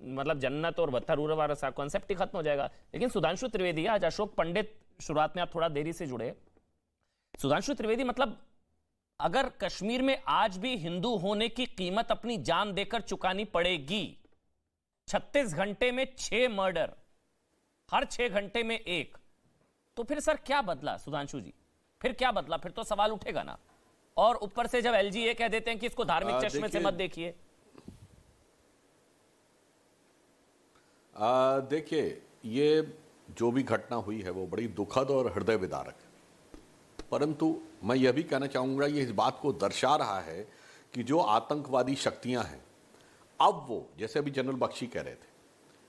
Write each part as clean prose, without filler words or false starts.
मतलब जन्नत और बत्थरूर वाला कॉन्सेप्ट ही खत्म हो जाएगा। लेकिन सुधांशु त्रिवेदी, आज अशोक पंडित, शुरुआत में आप थोड़ा देरी से जुड़े, सुधांशु त्रिवेदी, मतलब अगर कश्मीर में आज भी हिंदू होने की कीमत अपनी जान देकर चुकानी पड़ेगी, 36 घंटे में 6 मर्डर, हर 6 घंटे में 1, तो फिर सर क्या बदला सुधांशु जी? फिर क्या बदला? फिर तो सवाल उठेगा ना। और ऊपर से जब एलजी ये कह देते हैं कि इसको धार्मिक चश्मे से मत देखिए। देखिए, ये जो भी घटना हुई है वो बड़ी दुखद और हृदय विदारक है, परंतु मैं यह भी कहना चाहूँगा, ये इस बात को दर्शा रहा है कि जो आतंकवादी शक्तियाँ हैं, अब वो, जैसे अभी जनरल बख्शी कह रहे थे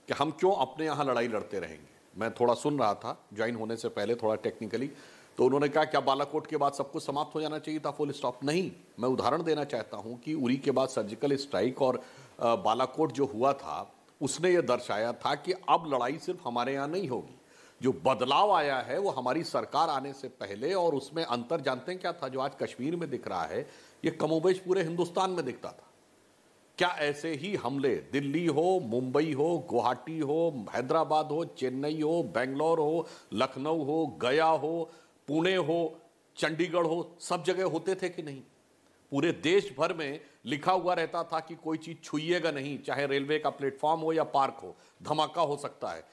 कि हम क्यों अपने यहाँ लड़ाई लड़ते रहेंगे, मैं थोड़ा सुन रहा था ज्वाइन होने से पहले थोड़ा टेक्निकली, तो उन्होंने कहा क्या बालाकोट के बाद सब कुछ समाप्त हो जाना चाहिए था, फुल स्टॉप? नहीं, मैं उदाहरण देना चाहता हूँ कि उरी के बाद सर्जिकल स्ट्राइक और बालाकोट जो हुआ था, उसने ये दर्शाया था कि अब लड़ाई सिर्फ हमारे यहाँ नहीं होगी। जो बदलाव आया है वो हमारी सरकार आने से पहले, और उसमें अंतर जानते हैं क्या था? जो आज कश्मीर में दिख रहा है, ये कमोबेश पूरे हिंदुस्तान में दिखता था। क्या ऐसे ही हमले दिल्ली हो, मुंबई हो, गुवाहाटी हो, हैदराबाद हो, चेन्नई हो, बेंगलोर हो, लखनऊ हो, गया हो, पुणे हो, चंडीगढ़ हो, सब जगह होते थे कि नहीं? पूरे देश भर में लिखा हुआ रहता था कि कोई चीज छुइएगा नहीं, चाहे रेलवे का प्लेटफॉर्म हो या पार्क हो, धमाका हो सकता है।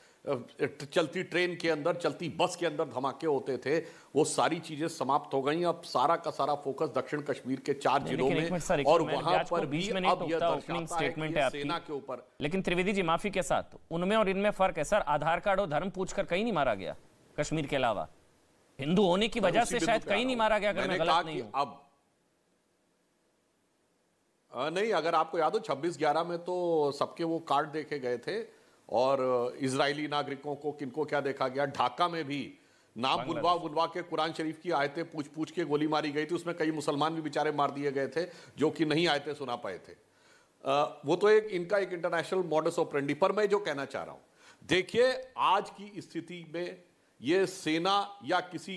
चलती ट्रेन के अंदर, चलती बस के अंदर धमाके होते थे। वो सारी चीजें समाप्त हो गई। अब सारा का सारा फोकस दक्षिण कश्मीर के 4 जिलों में, और वहां पर भी अब यह दर्शाता है कि सेना के ऊपर। लेकिन त्रिवेदी जी, माफी के साथ, उनमें और इनमें फर्क है सर। आधार कार्ड और धर्म पूछकर कहीं नहीं मारा गया कश्मीर के अलावा, हिंदू होने की वजह से शायद कहीं नहीं मारा गया, अगर मैं गलत नहीं हूं। अब नहीं, अगर आपको याद हो 26/11 में तो सबके वो कार्ड देखे गए थे, और इजरायली नागरिकों को किनको क्या देखा गया। ढाका में भी नाम बुलवा के कुरान शरीफ की आयतें पूछ पूछ के गोली मारी गई थी। उसमें कई मुसलमान भी बेचारे मार दिए गए थे जो कि नहीं आयतें सुना पाए थे। वो तो इनका एक इंटरनेशनल मॉडस ऑपरेंडी। पर मैं जो कहना चाह रहा हूं, देखिए आज की स्थिति में ये सेना या किसी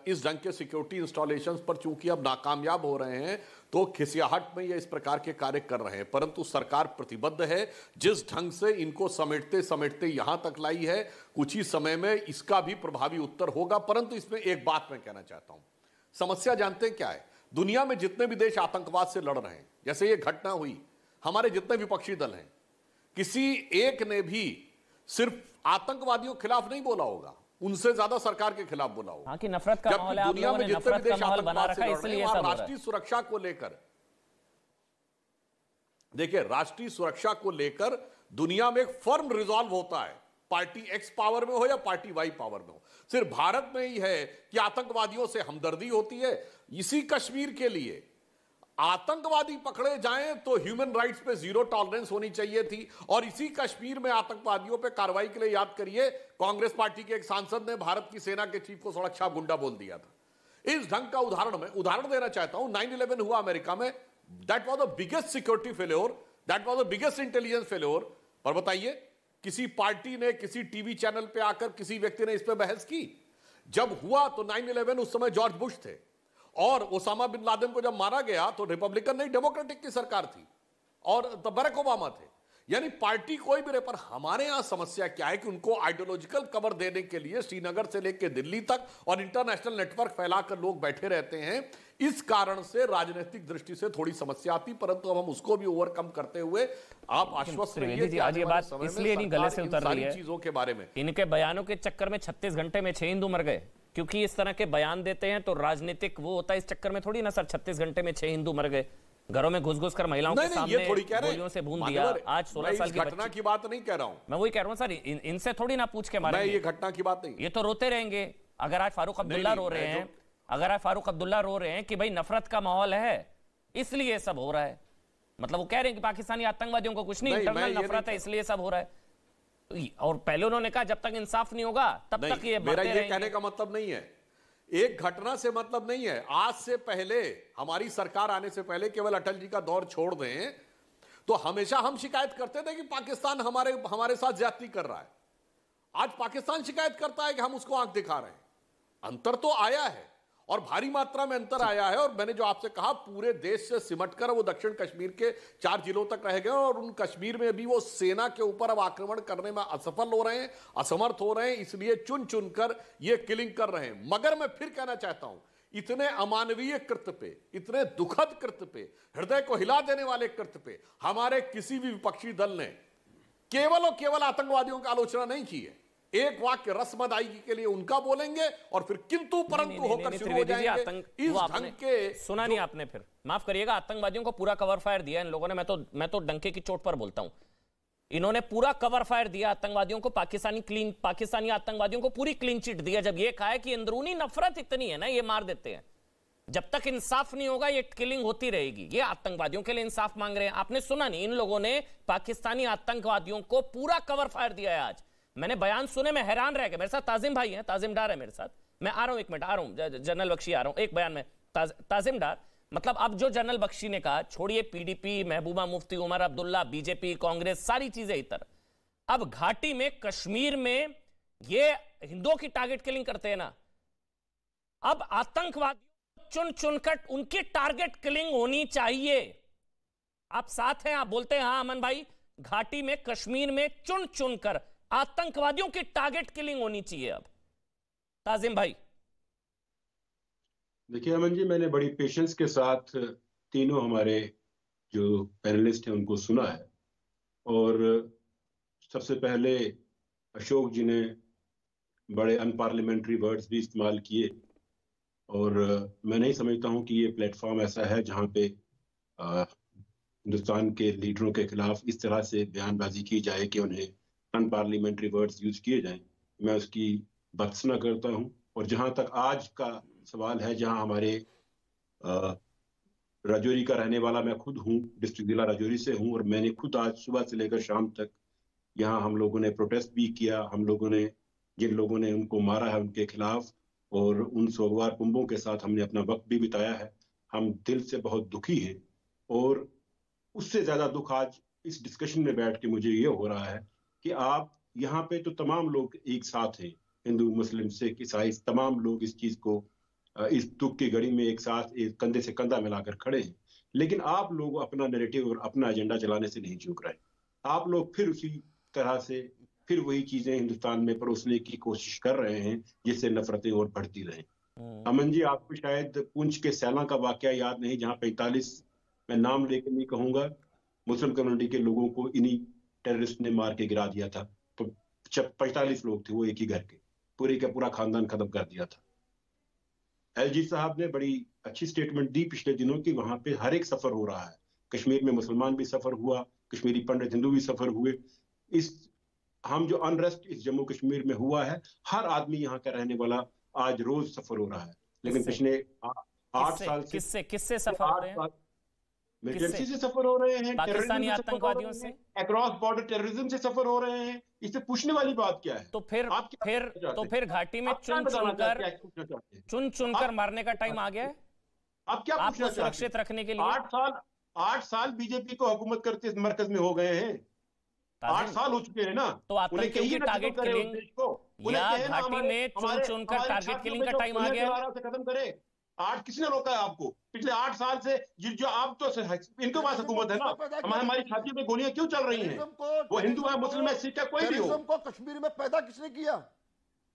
इस ढंग के सिक्योरिटी इंस्टॉलेशंस पर चूंकि अब नाकामयाब हो रहे हैं, तो खिसियाहट में ये इस प्रकार के कार्य कर रहे हैं, परंतु सरकार प्रतिबद्ध है। जिस ढंग से इनको समेटते समेटते यहां तक लाई है, कुछ ही समय में इसका भी प्रभावी उत्तर होगा। परंतु इसमें एक बात मैं कहना चाहता हूं, समस्या जानते हैं क्या है? दुनिया में जितने भी देश आतंकवाद से लड़ रहे हैं, जैसे ये घटना हुई, हमारे जितने विपक्षी दल हैं, किसी एक ने भी सिर्फ आतंकवादियों के खिलाफ नहीं बोला होगा, उनसे ज्यादा सरकार के खिलाफ बोला होगा। कि नफरत का माहौल है, आप लोगों ने नफरत का माहौल बना रखा है, इसलिए ऐसा हो रहा है। राष्ट्रीय सुरक्षा को लेकर, देखिए राष्ट्रीय सुरक्षा को लेकर दुनिया में एक फर्म रिजॉल्व होता है, पार्टी एक्स पावर में हो या पार्टी वाई पावर में हो। सिर्फ भारत में ही है कि आतंकवादियों से हमदर्दी होती है। इसी कश्मीर के लिए आतंकवादी पकड़े जाएं तो ह्यूमन राइट्स पे 0 टॉलरेंस होनी चाहिए थी, और इसी कश्मीर में आतंकवादियों पे कार्रवाई के लिए, याद करिए, कांग्रेस पार्टी के एक सांसद ने भारत की सेना के चीफ को सड़क छाप गुंडा बोल दिया था। इस ढंग का उदाहरण देना चाहता हूं। 9/11 हुआ अमेरिका में, that was the biggest security failure, that was the biggest intelligence failure. और बताइए, किसी पार्टी ने, किसी टीवी चैनल पे आकर किसी व्यक्ति ने इस पे बहस की? जब हुआ तो 9/11 उस समय जॉर्ज बुश थे, और ओसामा बिन लादेन को जब मारा गया तो रिपब्लिकन नहीं डेमोक्रेटिक की सरकार थी, और बराक ओबामा थे। यानी पार्टी कोई भी रहे, पर हमारे यहां समस्या क्या है कि उनको आइडियोलॉजिकल कवर देने के लिए श्रीनगर से लेकर दिल्ली तक और इंटरनेशनल नेटवर्क फैलाकर लोग बैठे रहते हैं। इस कारण से राजनीतिक दृष्टि से थोड़ी समस्या आती, परंतु अब हम उसको भी ओवरकम करते हुए आप आश्वस्त रहिए कि आज ये बात इसलिए नहीं गले से उतर रही है चीजों के बारे में। इनके बयानों के चक्कर में 36 घंटे में 6 हिंदू मर गए, क्योंकि इस तरह के बयान देते हैं तो राजनीतिक वो होता है। इस चक्कर में थोड़ी ना सर 36 घंटे में 6 हिंदू मर गए, घरों में घुस कर महिलाओं के सामने गोलियों से भून दिया। आज 16 साल की घटना की बात नहीं कह रहा हूं मैं, वही कह रहा हूं सर, इनसे थोड़ी ना पूछ के मारेंगे। ये घटना की बात नहीं, ये तो रोते रहेंगे। अगर आज फारूक अब्दुल्ला रो रहे हैं, अगर आज फारूक अब्दुल्ला रो रहे हैं कि भाई नफरत का माहौल है इसलिए सब हो रहा है, मतलब वो कह रहे हैं कि पाकिस्तानी आतंकवादियों को कुछ नहीं, इंटरनल नफरत है इसलिए सब हो रहा है। और पहले उन्होंने कहा जब तक इंसाफ नहीं होगा तब तक ये मेरा ये कहने का मतलब नहीं है, एक घटना से मतलब नहीं है। आज से पहले, हमारी सरकार आने से पहले, केवल अटल जी का दौर छोड़ दें तो हमेशा हम शिकायत करते थे कि पाकिस्तान हमारे साथ ज्यादती कर रहा है। आज पाकिस्तान शिकायत करता है कि हम उसको आंख दिखा रहे हैं। अंतर तो आया है, और भारी मात्रा में अंतर आया है। और मैंने जो आपसे कहा, पूरे देश से सिमटकर वो दक्षिण कश्मीर के 4 जिलों तक रह गए और उन कश्मीर में भी वो सेना के ऊपर अब आक्रमण करने में असफल हो रहे हैं, असमर्थ हो रहे हैं, इसलिए चुन चुनकर ये किलिंग कर रहे हैं। मगर मैं फिर कहना चाहता हूं, इतने अमानवीय कृत्य पे, इतने दुखद कृत्य पे, हृदय को हिला देने वाले कृत्य पे हमारे किसी भी विपक्षी दल ने केवल और केवल आतंकवादियों की आलोचना नहीं की है। एक वाक्य रस्म अदायगी के लिए उनका बोलेंगे और फिर किंतु परंतु होकर शुरू हो जाएंगे। इस ढंग के सुना नहीं आपने, फिर माफ करिएगा, आतंकवादियों को पूरा कवर फायर दिया इन लोगों ने। मैं तो डंके की चोट पर बोलता हूं, इन्होंने पूरा कवर फायर दिया आतंकवादियों को, पाकिस्तानी आतंकवादियों को पूरी क्लीन चिट दिया। जब ये कहा है कि अंदरूनी नफरत इतनी है ना, ये मार देते हैं, जब तक इंसाफ नहीं होगा ये किलिंग होती रहेगी। ये आतंकवादियों के लिए इंसाफ मांग रहे हैं। आपने सुना नहीं, इन लोगों ने पाकिस्तानी आतंकवादियों को पूरा कवर फायर दिया है। आज मैंने बयान सुने, मैं हैरान रह गया। मेरे साथ ताजिम भाई हैं, ताजिम डार है मेरे साथ। मैं आ रहा हूं, एक मिनट आ रहा हूं, जनरल बख्शी आ रहा हूं, एक बयान में ताजिम डार। मतलब अब जो जनरल बख्शी ने कहा, छोड़िए पीडीपी, महबूबा मुफ्ती, उमर अब्दुल्ला, बीजेपी, कांग्रेस, सारी चीजें इधर, अब घाटी में, कश्मीर में ये हिंदुओं की टारगेट किलिंग करते हैं ना, अब आतंकवादियों चुन चुनकर उनकी टारगेट किलिंग होनी चाहिए। आप साथ हैं, आप बोलते हैं हाँ अमन भाई, घाटी में, कश्मीर में चुन चुनकर आतंकवादियों की टारगेट किलिंग होनी चाहिए। अब ताजिम भाई। देखिए अमन जी, मैंने बड़ी पेशेंस के साथ तीनों हमारे जो पैनलिस्ट हैं उनको सुना है। और सबसे पहले अशोक जी ने बड़े अनपार्लियामेंट्री वर्ड्स भी इस्तेमाल किए। और मैं नहीं समझता हूं कि ये प्लेटफॉर्म ऐसा है जहां पे हिंदुस्तान के लीडरों के खिलाफ इस तरह से बयानबाजी की जाए कि उन्हें अनपार्लियामेंट्री वर्ड्स यूज किए जाएं। मैं उसकी भर्त्सना करता हूं। और जहां तक आज का सवाल है, जहां हमारे राजौरी का रहने वाला मैं खुद हूं, डिस्ट्रिक्ट जिला राजौरी से हूं, और मैंने खुद आज सुबह से लेकर शाम तक यहाँ हम लोगों ने प्रोटेस्ट भी किया। हम लोगों ने, जिन लोगों ने उनको मारा है उनके खिलाफ, और उन सोगवार कुंभों के साथ हमने अपना वक्त भी बिताया है। हम दिल से बहुत दुखी हैं। और उससे ज्यादा दुख आज इस डिस्कशन में बैठ के मुझे ये हो रहा है कि आप यहाँ पे तो तमाम लोग एक साथ हैं, हिंदू, मुस्लिम, सिख, ईसाई, तमाम लोग इस चीज को, इस दुख की घड़ी में एक साथ, एक कंधे से कंधा मिलाकर खड़े हैं। लेकिन आप लोग अपना नैरेटिव और अपना एजेंडा चलाने से नहीं चूक रहे। आप लोग फिर उसी तरह से फिर वही चीजें हिंदुस्तान में परोसने की कोशिश कर रहे हैं, जिससे नफरतें और बढ़ती रहें। अमन जी, आपको शायद पुंछ के सैला का वाकया याद नहीं, जहां 45, मैं नाम लेकर नहीं कहूंगा, मुस्लिम कम्युनिटी के लोगों को इन्हीं टेररिस्ट ने मार के गिरा दिया था। तो 45 लोग थे, वो एक ही घर के, पूरे का पूरा खानदान खत्म कर दिया था। एलजी साहब ने बड़ी अच्छी स्टेटमेंट दी पिछले दिनों की वहां पे हर एक सफर हो रहा है। कश्मीर में मुसलमान भी सफर हुआ, कश्मीरी पंडित हिंदू भी सफर हुए। हम जो अनरेस्ट इस जम्मू कश्मीर में हुआ है, हर आदमी यहाँ का रहने वाला आज रोज सफर हो रहा है। लेकिन पिछले 8 साल से किससे सफर हो रहे हैं? मिलिटेंसी से सफर हो रहे हैं, पाकिस्तानी आतंकवादियों से, अक्रॉस बॉर्डर टेररिज्म से सफर हो रहे हैं। इससे पूछने वाली बात क्या है? तो फिर घाटी में चुन चुनकर मारने का टाइम आ गया है। आप क्या आपको सुरक्षित रखने के लिए 8 साल बीजेपी को हुकूमत करते इस मरकज में हो गए हैं। 8 साल हो चुके हैं ना। तो आतंकियों की टारगेट किलिंग या घाटी में चुन चुनकर टारगेट किलिंग का टाइम आ गया है। खत्म करे। आज किसने रोका है आपको? पिछले 8 साल से जो आप तो इनके पास हुकूमत है ना, हमारी छाती में गोलियां क्यों चल रही हैं? वो हिंदू है, मुस्लिम है, सिख है, कोई भी हो। को कश्मीर में पैदा किसने किया?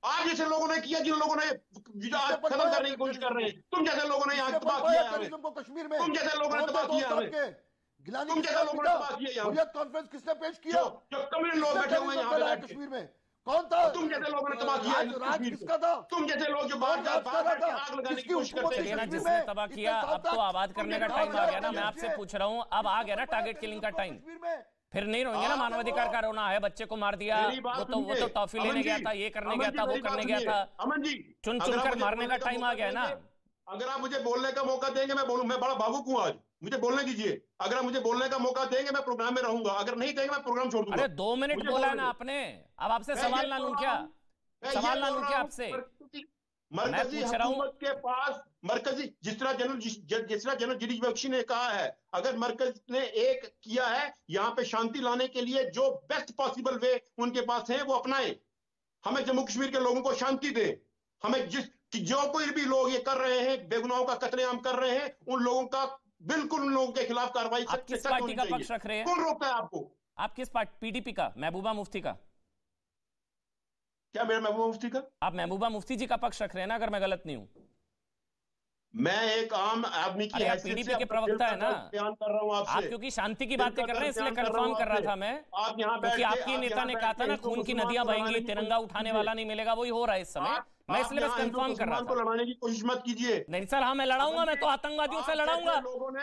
आप जैसे लोगों ने किया, जिन लोगों ने खत्म करने की कोशिश कर रहे हैं। तुम जैसे लोगों ने यहाँ तबाह किया है कश्मीर में। तुम जैसे लोगों ने तबाह किया है। तुम जैसे लोगों ने तबाह किया है। कॉन्फ्रेंस किसने पेश किया? जो कम्युनिस्ट लोग बैठे हुए हैं यहाँ पे कश्मीर में, कौन था? तुम जैसे लोगों ने तबाह किया है। राज किसका था? तुम जैसे लोग जो बाहर आग लगाने की कोशिश करते हैं। जिसने तबाह किया, अब तो आबाद करने का टाइम आ गया ना। मैं आपसे पूछ रहा हूँ, अब आ गया ना टारगेट किलिंग का टाइम। फिर नहीं रोएंगे ना? मानवाधिकार का रोना है, बच्चे को मार दिया, वो तो टॉफी लेने गया था, ये करने गया था, वो करने गया था। अमन जी, चुन चुनकर मारने का टाइम आ गया ना। अगर आप मुझे बोलने का मौका देंगे, मैं बोलूं। मैं बड़ा भावुक हूं आज, मुझे बोलने कीजिए। अगर आप मुझे बोलने का मौका देंगे, मैं प्रोग्राम में रहूंगा। अगर नहीं देंगे, मैं प्रोग्राम छोड़ दूंगा। अरे 2 मिनट बोला ना आपने, अब आपसे सवाल ना लूं क्या? सवाल ना लूं क्या आपसे? मरकजी हुकूमत के पास, मरकजी जिस तरह जनरल गिरीश बख्शी ने कहा है, अगर मरकज ने एक किया है यहाँ पे शांति लाने के लिए, जो बेस्ट पॉसिबल वे उनके पास है वो अपनाएं। हमें जम्मू कश्मीर के लोगों को शांति दे। हमें जिस कि जो कोई भी लोग ये कर रहे हैं, बेगुनाहों का कत्लेआम कर रहे हैं, उन लोगों का बिल्कुल उन लोगों के खिलाफ कार्रवाई आप किस पार्टी का पक्ष रख रहे हैं? कौन रोकता है आपको? आप किस पार्टी? पीडीपी का, महबूबा मुफ्ती का? क्या मेरा महबूबा मुफ्ती का? आप महबूबा मुफ्ती जी का पक्ष रख रहे हैं ना, अगर मैं गलत नहीं हूं? मैं एक आम आदमी की हैसियत से पीडीपी के प्रवक्ता है ना, बयान कर रहा हूं आपसे। आप क्योंकि शांति की बातें कर रहे हैं इसलिए कंफर्म कर रहा था मैं, आप यहाँ क्योंकि आपके नेता ने कहा था ना खून की नदियां बहेंगी, तिरंगा उठाने वाला नहीं मिलेगा, वही हो रहा है इस समय। मैं इसलिए बस कंफर्म कर रहा था। लड़ाने की कोशिश मत कीजिए। नहीं सर, हाँ मैं लड़ाऊंगा, मैं तो आतंकवादियों से लड़ाऊंगा,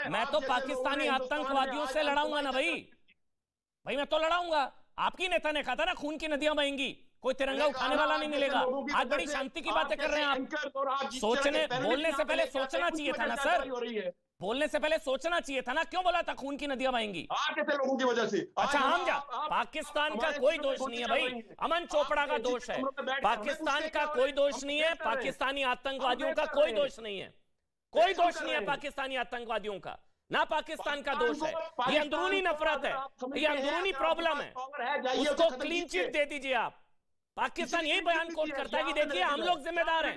मैं तो पाकिस्तानी आतंकवादियों से लड़ाऊंगा ना भाई मैं तो लड़ाऊंगा। आपकी नेता ने कहा था ना खून की नदियां बहेंगी, कोई तिरंगा उठाने वाला नहीं मिलेगा। आज बड़ी शांति की बातें कर रहे हैं आप। सोचने बोलने से पहले सोचना चाहिए था ना सर, बोलने से पहले सोचना चाहिए था ना। क्यों बोला था खून की नदियां बहेंगी? कैसे लोगों की वजह से? अच्छा हम जा, पाकिस्तान का कोई दोष नहीं है भाई, अमन चोपड़ा का दोष है। पाकिस्तान का कोई दोष नहीं है, पाकिस्तानी आतंकवादियों का कोई दोष नहीं है, कोई दोष नहीं है पाकिस्तानी आतंकवादियों का, ना पाकिस्तान का दोष है। ये अंदरूनी नफरत है, ये अंदरूनी प्रॉब्लम है, उसको क्लीन चिट दे दीजिए आप। पाकिस्तान यही बयान कोट करता है कि देखिए हम लोग जिम्मेदार हैं,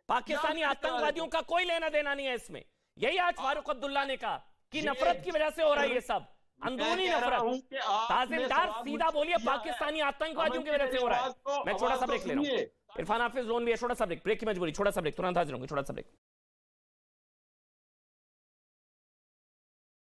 पाकिस्तानी आतंकवादियों का कोई लेना देना नहीं है इसमें। यही आज फारूक अब्दुल्ला ने कहा कि नफरत की वजह से हो रहा है ये सब, अंदरूनी नफरत। ताजिमदार सीधा बोलिए पाकिस्तानी आतंकवादियों की वजह से हो रहा है। मैं छोटा सा ब्रेक ले रहा हूं, इरफान हाफिज लोन भी है, छोटा सा ब्रेक की मजबूरी, छोटा सा ब्रेक, तुरंत हाजिर होंगे, छोटा सा ब्रेक।